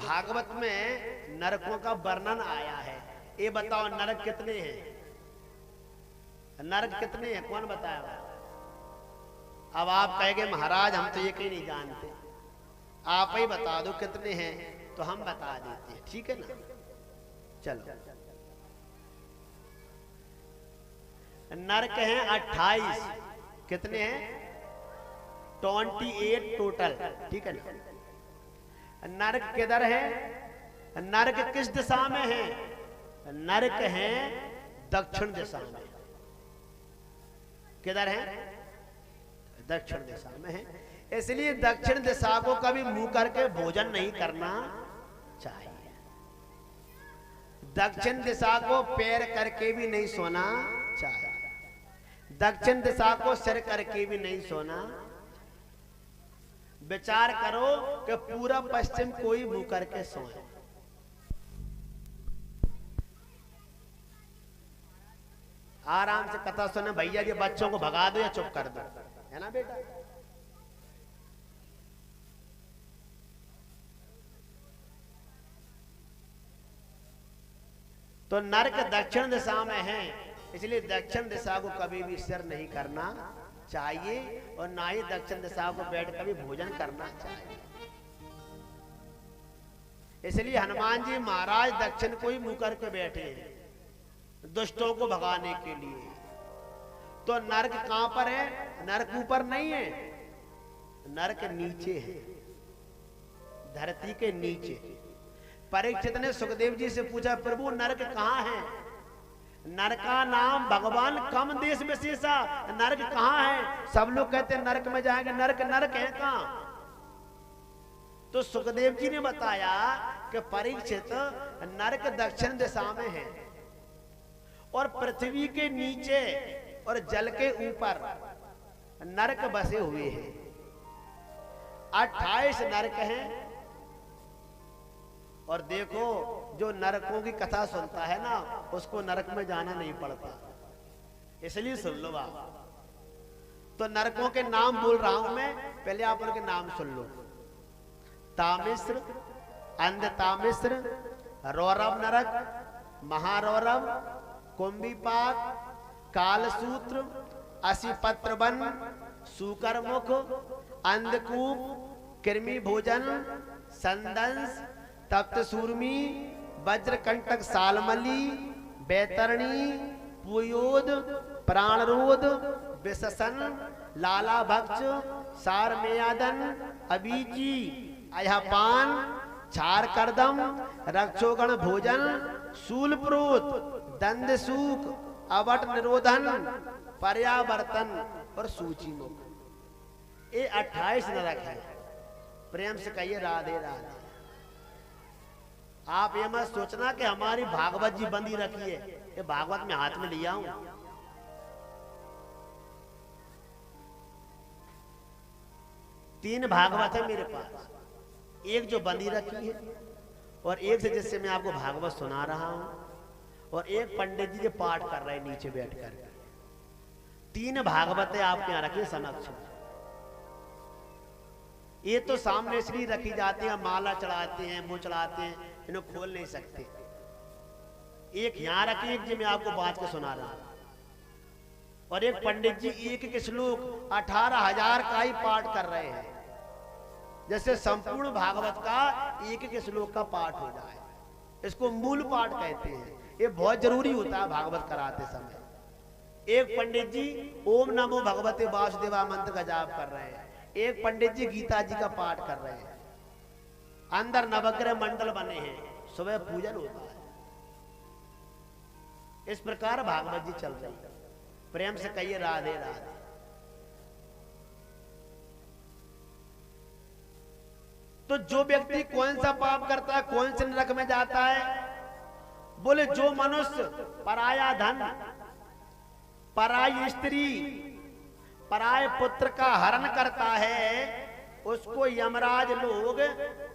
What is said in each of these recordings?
भागवत में नरकों का वर्णन आया है। ये बताओ नरक कितने हैं? नरक कितने हैं कौन बताएगा? अब आप कहेंगे महाराज हम तो ये कहीं नहीं जानते, आप ही बता दो कितने हैं तो हम बता देते हैं, ठीक है ना? चलो, नरक हैं 28। कितने हैं? 28 टोटल, ठीक है ना? नरक किधर है? नरक किस दिशा में है? नरक है दक्षिण दिशा में। किधर है? दक्षिण दिशा में है। इसलिए दक्षिण दिशा को कभी मुंह करके भोजन नहीं करना चाहिए। दक्षिण दिशा को पैर करके भी नहीं सोना चाहिए। दक्षिण दिशा को सिर करके भी नहीं सोना। विचार करो कि पूरा पश्चिम कोई मुंह करके सोए। आराम से कथा सुने भैया जी, बच्चों को भगा दो या चुप कर दो, है ना बेटा? तो नरक दक्षिण दिशा में है, इसलिए दक्षिण दिशा को कभी भी सिर नहीं करना चाहिए और ना ही दक्षिण दिशा को बैठ कभी भोजन करना चाहिए। इसलिए हनुमान जी महाराज दक्षिण को ही मुंह करके बैठे हैं दुष्टों को भगाने के लिए। तो नरक कहां पर है? नरक ऊपर नहीं है, नरक नीचे है, धरती के नीचे। परीक्षित ने सुखदेव जी से पूछा प्रभु नरक कहां है? नरक का नाम भगवान कम देश विशेषा, नरक कहां है? सब लोग कहते हैं नरक में जाएंगे, नरक नरक है कहां? तो सुखदेव जी ने बताया कि परीक्षित नरक दक्षिण दिशा में है और पृथ्वी के नीचे और जल के ऊपर नरक बसे हुए हैं। 28 नरक हैं। और देखो जो नरकों की कथा सुनता है ना उसको नरक में जाना नहीं पड़ता, इसलिए सुन लो आप। तो नरकों के नाम बोल रहा हूं मैं, पहले आप उनके नाम सुन लो। तामिश्र, अंध तामिश्र, रौरव नरक, महारौरव, कुंभीपाक, कालसूत्र, असिपत्र वन, सूकरमुख, अंधकूप, कृमि भोजन, संदंस, तप्त सूर्मी, वज्रकंटक सालमली, बैतरणी, पुयोद, प्राणरोध, विशसन, लाला भक्ष, सारमेयादन, अबीची, अयपान, छार करदम, रक्षोगण भोजन, शूलप्रोत, दंद सूख, अवट निरोधन, पर्यावर्तन और सूची मुख। ये 28 नरक है। प्रेम से कहिए राधे राधे। आप ये मत सोचना कि हमारी भागवत जी बंदी रखी है, ये भागवत में हाथ में लिया हूं। तीन भागवत है मेरे पास, एक जो बंदी रखी है और एक से जिससे मैं आपको भागवत सुना रहा हूं और एक पंडित जी जो पाठ कर रहे हैं नीचे बैठ कर। तीन भागवतें आपके यहां रखी समक्ष। ये तो सामने इसलिए रखी जाती है, माला चढ़ाते हैं, मुंह चढ़ाते हैं, इन्हें खोल नहीं सकते। एक यहां रखी, एक जी मैं आपको बात के सुना रहा हूं। और एक पंडित जी एक एक श्लोक 18,000 का ही पाठ कर रहे हैं, जैसे संपूर्ण भागवत का एक एक श्लोक का पाठ हो जाए। इसको मूल पाठ कहते हैं। ये बहुत जरूरी होता है भागवत कराते समय। एक पंडित जी ओम नमो भगवते वासुदेवा मंत्र का जाप कर रहे हैं, एक पंडित जी गीता जी का पाठ कर रहे हैं। अंदर नवग्रह मंडल बने हैं, सुबह पूजन होता है। इस प्रकार भागवत जी चल रही है। प्रेम से कहिए राधे राधे। तो जो व्यक्ति कौन सा पाप करता है, कौन से नरक में जाता है? बोले जो मनुष्य पराया धन, पराई स्त्री, पराय पुत्र का हरण करता है, उसको यमराज लोग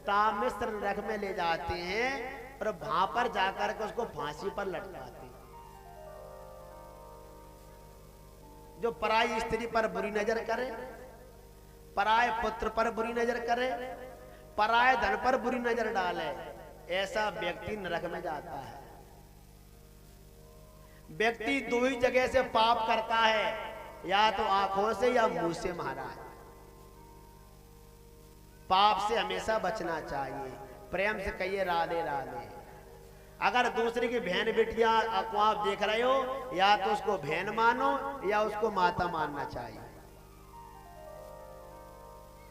तामिश्र नरक में ले जाते हैं और वहां पर जाकर के उसको फांसी पर लटकाते हैं। जो पराई स्त्री पर बुरी नजर करे, पराय पुत्र पर बुरी नजर करे, पराये धन पर बुरी नजर डाले, ऐसा व्यक्ति नरक में जाता है। व्यक्ति दो ही जगह से पाप करता है, या तो आंखों से या मुंह से। महाराज पाप से हमेशा बचना चाहिए। प्रेम से कहिए राधे राधे। अगर दूसरे की बहन बेटियां को आप देख रहे हो, या तो उसको बहन मानो या उसको माता मानना चाहिए।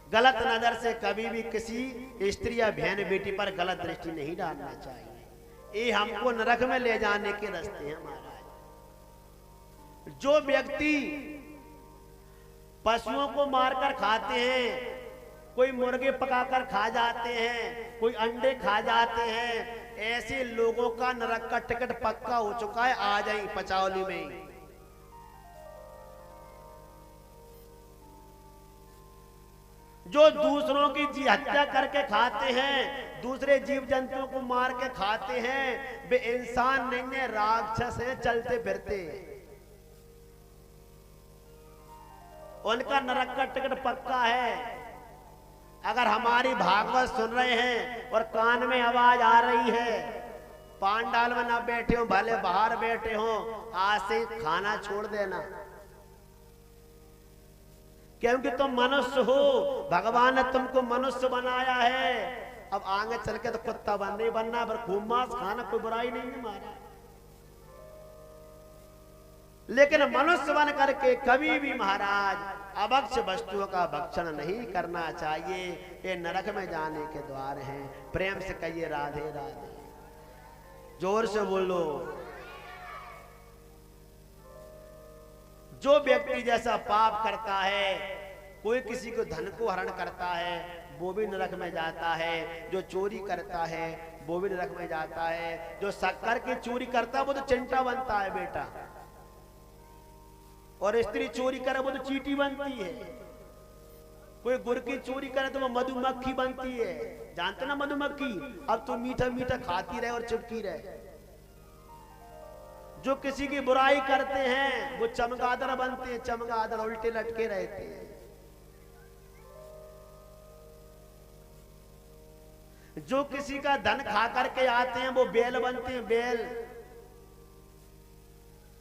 गलत नजर से कभी भी किसी स्त्री या बहन बेटी पर गलत दृष्टि नहीं डालना चाहिए। ये हमको नरक में ले जाने के रास्ते हैं महाराज। जो व्यक्ति पशुओं को मारकर खाते हैं, कोई मुर्गे पकाकर खा जाते हैं, कोई अंडे खा जाते हैं, ऐसे लोगों का नरक का टिकट पक्का हो चुका है। आ जाए पचौली में। जो दूसरों की हत्या करके खाते हैं, दूसरे जीव जंतुओं को मार के खाते हैं, वे इंसान नहीं है, राक्षस हैं, चलते फिरते। उनका नरक का टिकट पक्का है। अगर हमारी भागवत सुन रहे हैं और कान में आवाज आ रही है, पांडाल में ना बैठे हो, भले बाहर बैठे हो, आज से खाना छोड़ देना। क्योंकि तुम मनुष्य हो, भगवान ने तुमको मनुष्य बनाया है। अब आगे चल के तो कुत्ता नहीं बनना, पर खूब मांस खाना कोई बुराई नहीं है महाराज। लेकिन मनुष्य बन करके कभी भी महाराज अभक्ष्य वस्तुओं का भक्षण नहीं करना चाहिए। ये नरक में जाने के द्वार हैं। प्रेम से कहिए राधे राधे। जोर से बोलो। जो व्यक्ति जैसा पाप करता है, कोई किसी को धन को हरण करता है, वो भी नरक में जाता है। जो चोरी करता है वो भी नरक में जाता है। जो शक्कर की चोरी करता है वो तो चिंटा बनता है बेटा, और स्त्री चोरी करे वो तो चींटी बनती है। कोई गुड़ की चोरी करे तो वो मधुमक्खी बनती है। जानते ना मधुमक्खी? अब तो मीठा मीठा खाती रहे और चिपकी रहे। जो किसी की बुराई करते हैं वो चमगादड़ बनते हैं, चमगादड़ उल्टे लटके रहते हैं। जो किसी का धन खा करके आते हैं वो बेल बनते हैं,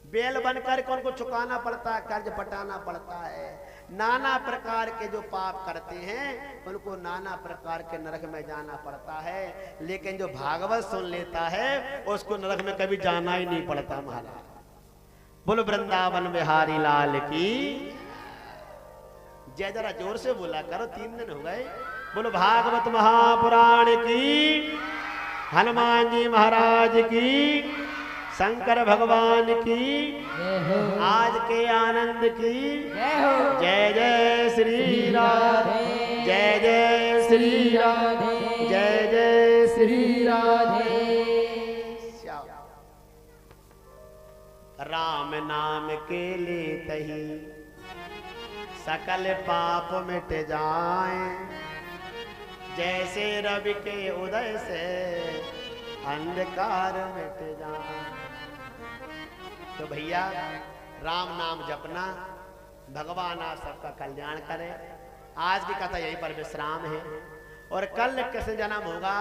बेल बनकर के उनको चुकाना पड़ता है, कर्ज पटाना पड़ता है। नाना प्रकार के जो पाप करते हैं उनको नाना प्रकार के नरक में जाना पड़ता है। लेकिन जो भागवत सुन लेता है उसको नरक में कभी जाना ही नहीं पड़ता महाराज। बोलो वृंदावन बिहारी लाल की जय। जरा जोर से बोला करो, 3 दिन हो गए। बोलो भागवत महापुराण की, हनुमान जी महाराज की, शंकर भगवान की, आज के आनंद की जय जय श्री राधे, जय जय श्री राधे, जय जय श्री राधे। राम नाम के लेते ही सकल पाप मिट जाएं, जैसे रवि के उदय से अंधकार मिट जाए। तो भैया राम नाम जपना, भगवान आप सबका कल्याण करे। आज की कथा यहीं पर विश्राम है, और कल किसी जन्म होगा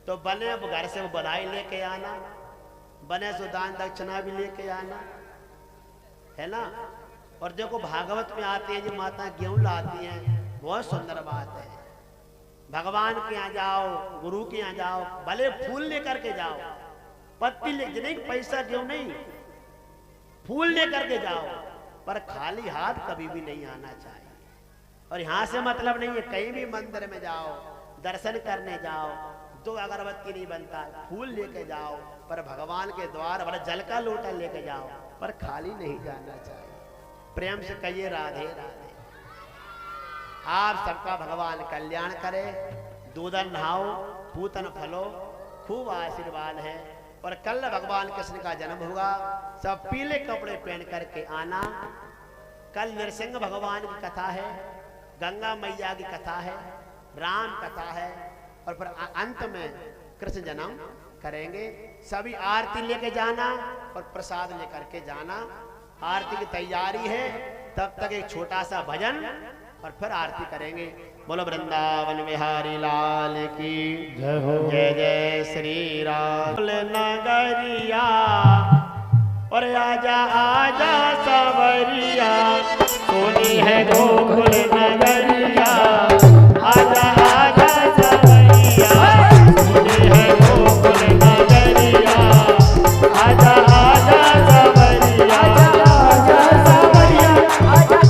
तो बने घर से वो बधाई लेके आना, बने सो दान दक्षिणा भी लेके आना, है ना। और देखो भागवत में आती है जी माता गेहूं लाती हैं, बहुत सुंदर बात है। भगवान के यहाँ जाओ, गुरु के यहाँ जाओ, भले फूल लेकर के जाओ, पत्ती ले नहीं, पैसा क्यों नहीं, फूल लेकर के जाओ, पर खाली हाथ कभी भी नहीं आना चाहिए। और यहाँ से मतलब नहीं है, कहीं भी मंदिर में जाओ, दर्शन करने जाओ, 2 अगरबत्ती नहीं बनता, फूल लेके जाओ, पर भगवान के द्वार वाला जल का लोटा लेके जाओ, पर खाली नहीं जाना चाहिए। प्रेम से कहिए राधे राधे। आप सबका भगवान कल्याण करे। दूधन नहाओ, पूतन फलो, खूब आशीर्वाद है। और कल भगवान कृष्ण का जन्म होगा, सब पीले कपड़े पहन करके आना। कल नरसिंह भगवान की कथा है, गंगा मैया की कथा है, राम कथा है, और फिर अंत में कृष्ण जन्म करेंगे। सभी आरती लेके जाना और प्रसाद लेकर के जाना। आरती की तैयारी है, तब तक एक छोटा सा भजन और फिर आरती करेंगे। बोलो वृंदावन बिहारी लाल की जय हो। जय जय श्री राम। नगरिया और आजा आजा सवरिया, सोनी है गोकुल नगरिया, आजा आजा सवरिया, सोनी है गोकुल नगरिया, आजा आजा सवरिया, आजा सवरिया, आजा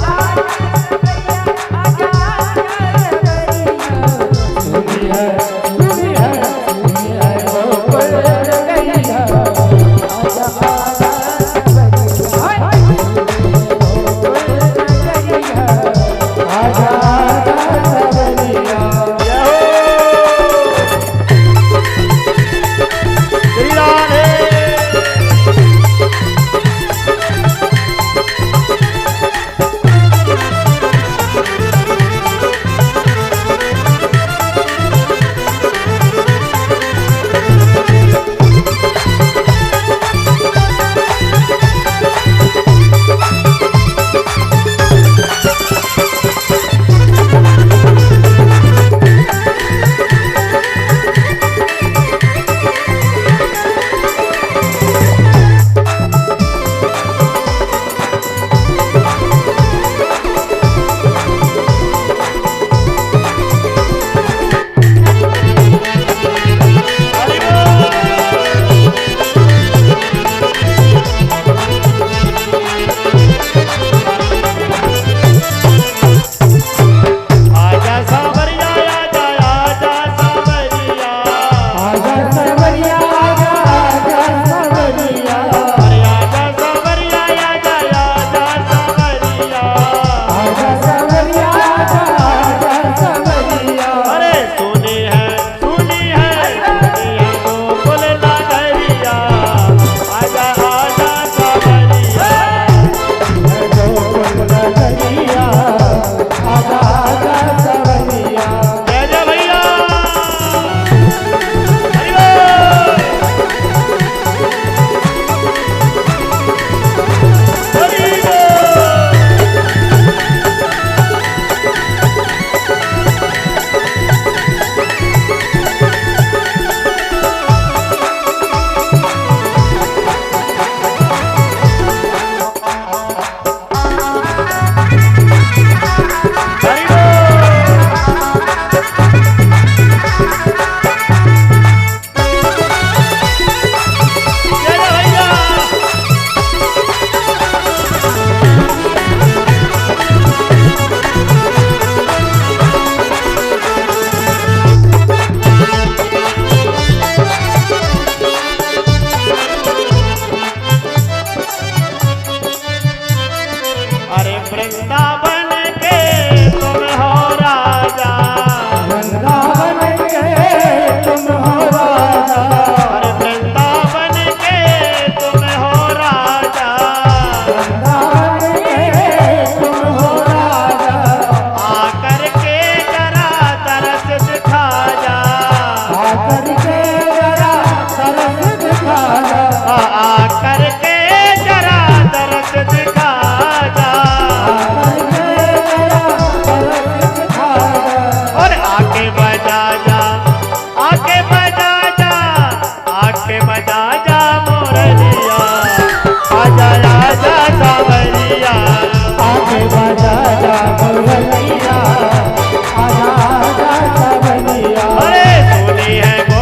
अरे सोनी है गो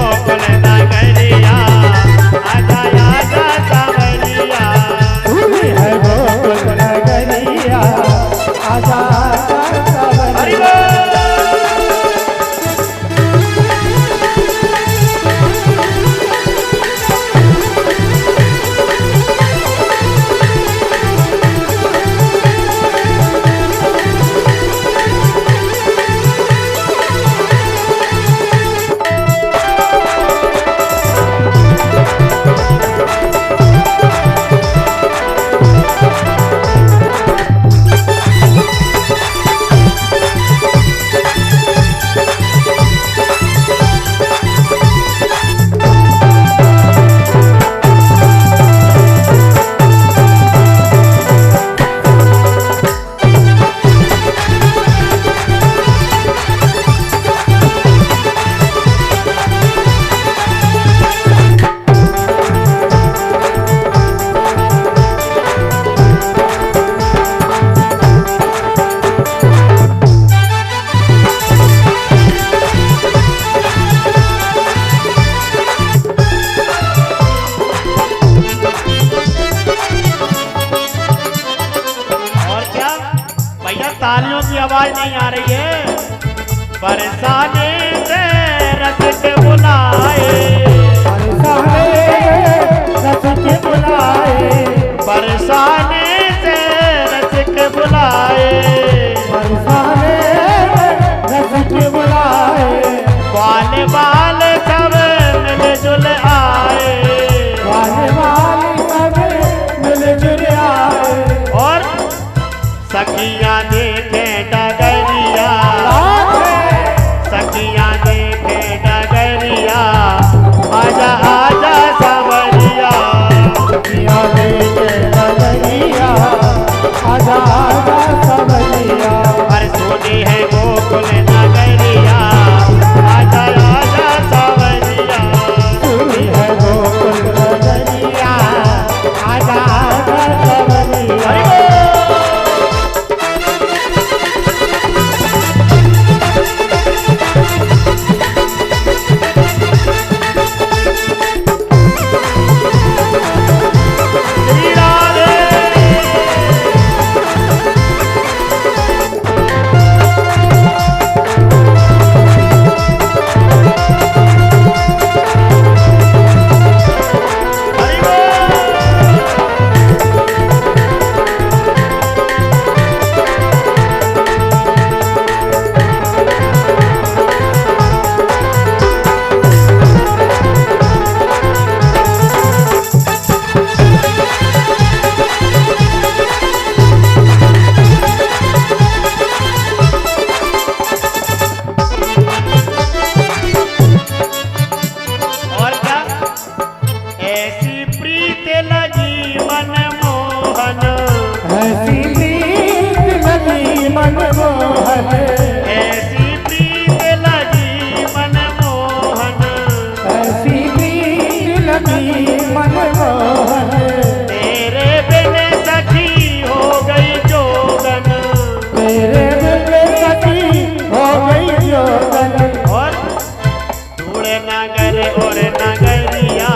नगर और नगरिया,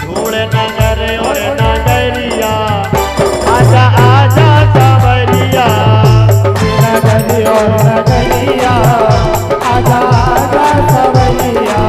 धूल नगर और नगरिया, आजा आजा सावरिया, नगर और नगरिया, आजा आजा सावरिया।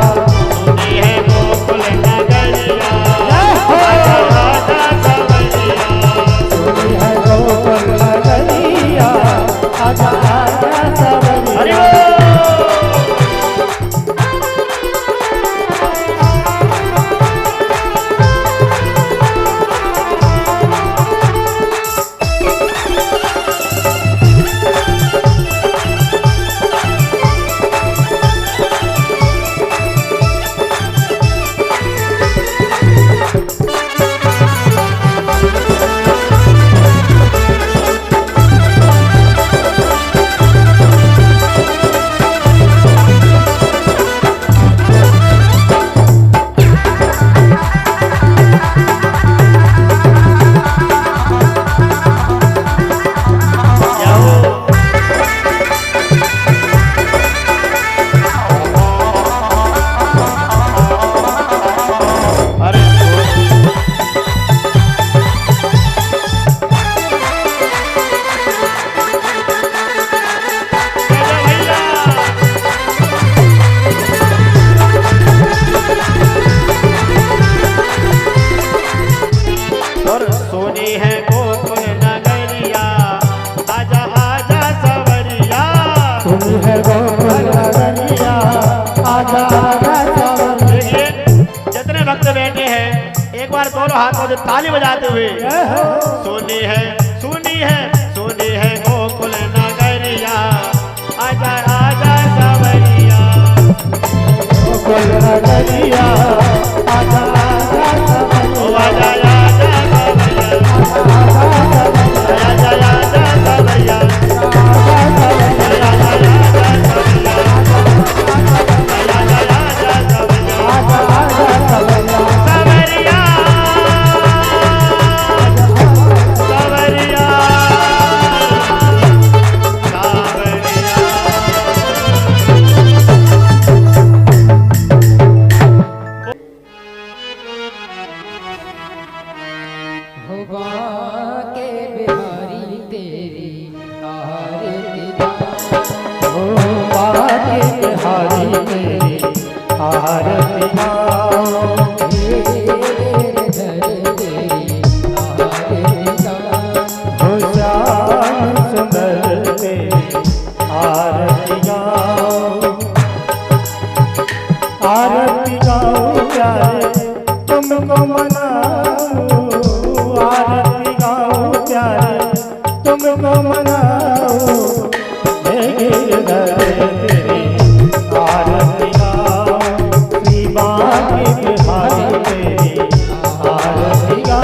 सुनी है गोकुल नगरिया, आजा आजा सावरिया, सुनी है गोकुल नगरिया, आजा आजा सावरिया। दोनों हाथों से ताली बजाते हुए सुनी है गोकुल नगरिया, आजा आजा सावरिया, गोकुल नगरिया, आजा आजा सावरिया, आजा आजा सावरिया, आजा आजा सावरिया, आरती गाओ प्यारे तुमको मनाओ, आरती गाओ प्यारे तुमको मनाओ, गिरधर तेरी आरती गाओ, श्री बांके बिहारी तेरी आरती गाओ।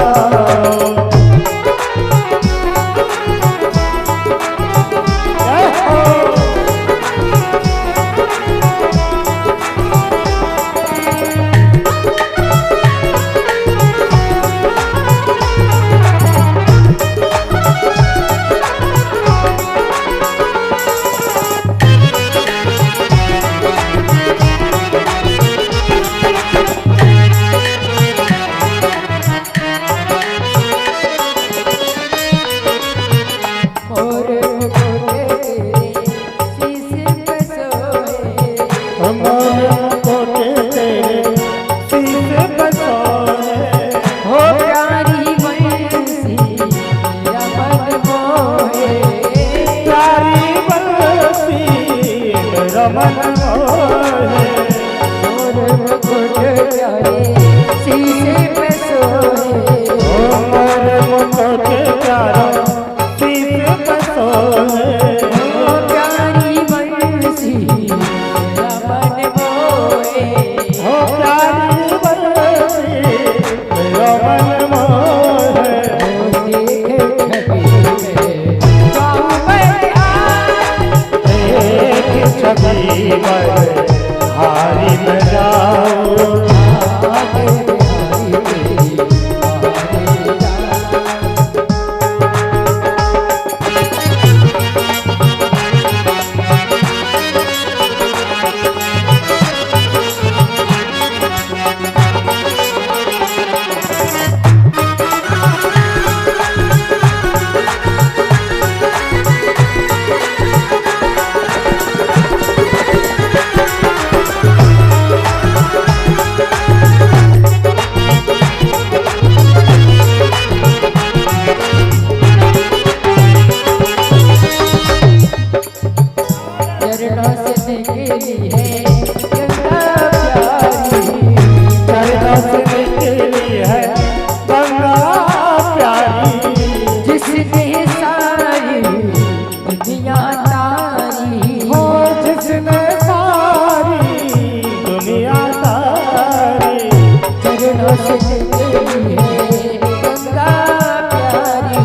चरणों से निकली है गंगा प्यारी,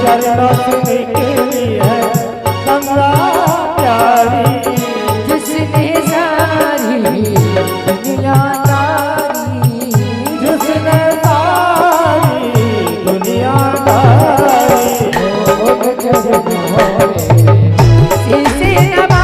चरणों से निकली है गंगा प्यारी, जिसने सारी दुनिया तारी, जिसने सारी दुनिया तारी, चरणों में शीशे नवा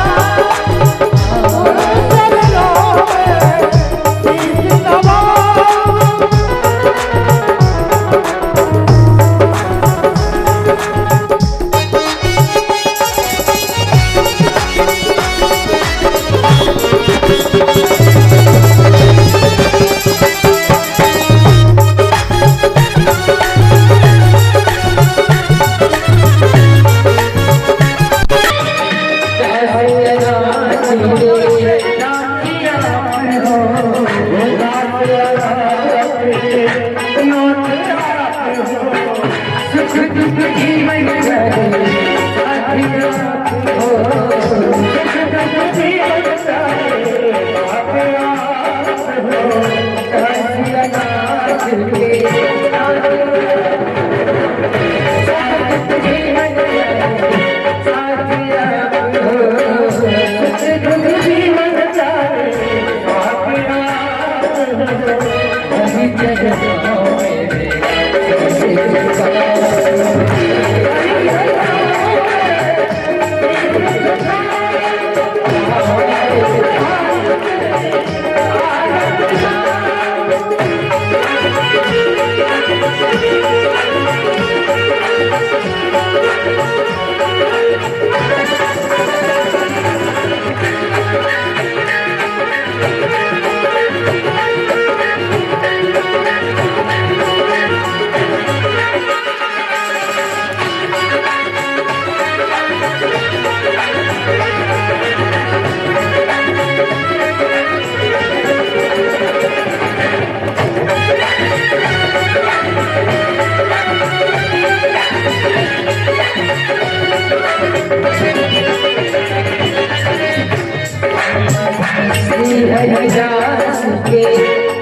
हरिदास के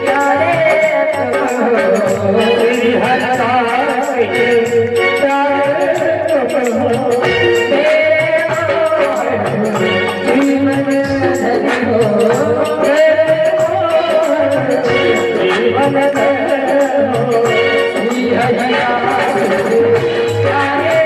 प्यारे हरिदास के प्यारे जीवन धरी हो जीवन हरिदास के प्यारे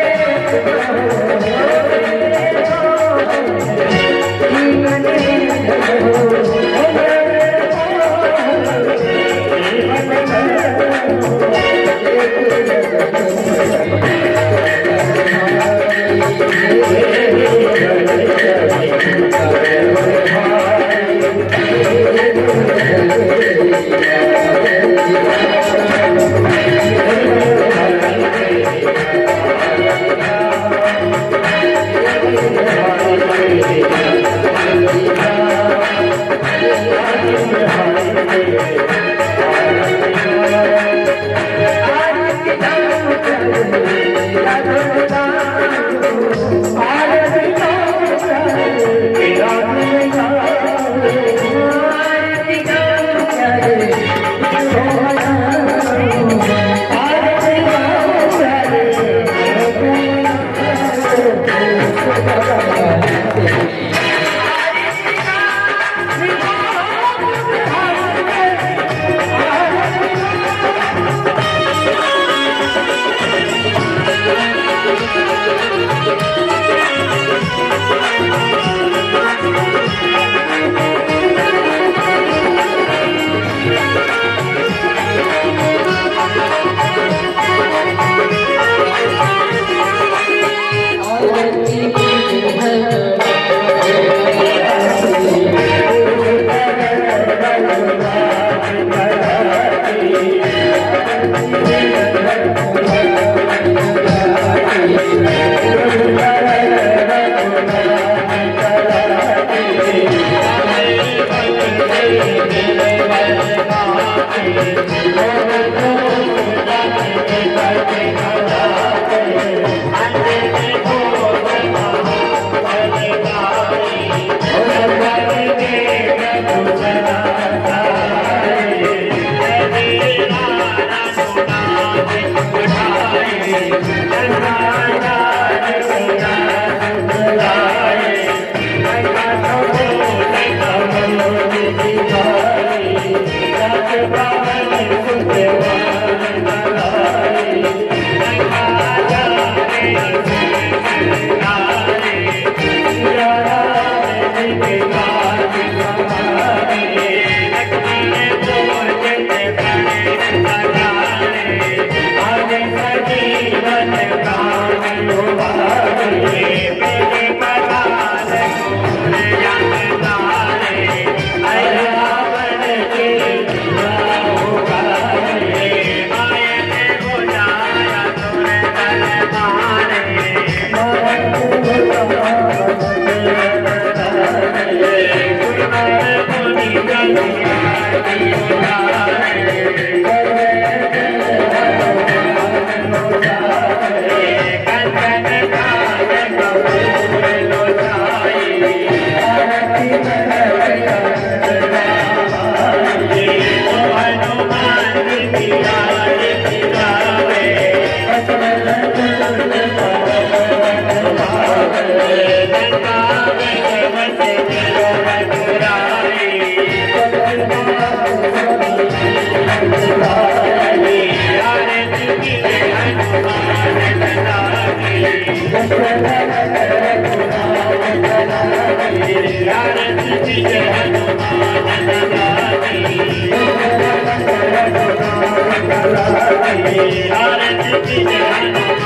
Hare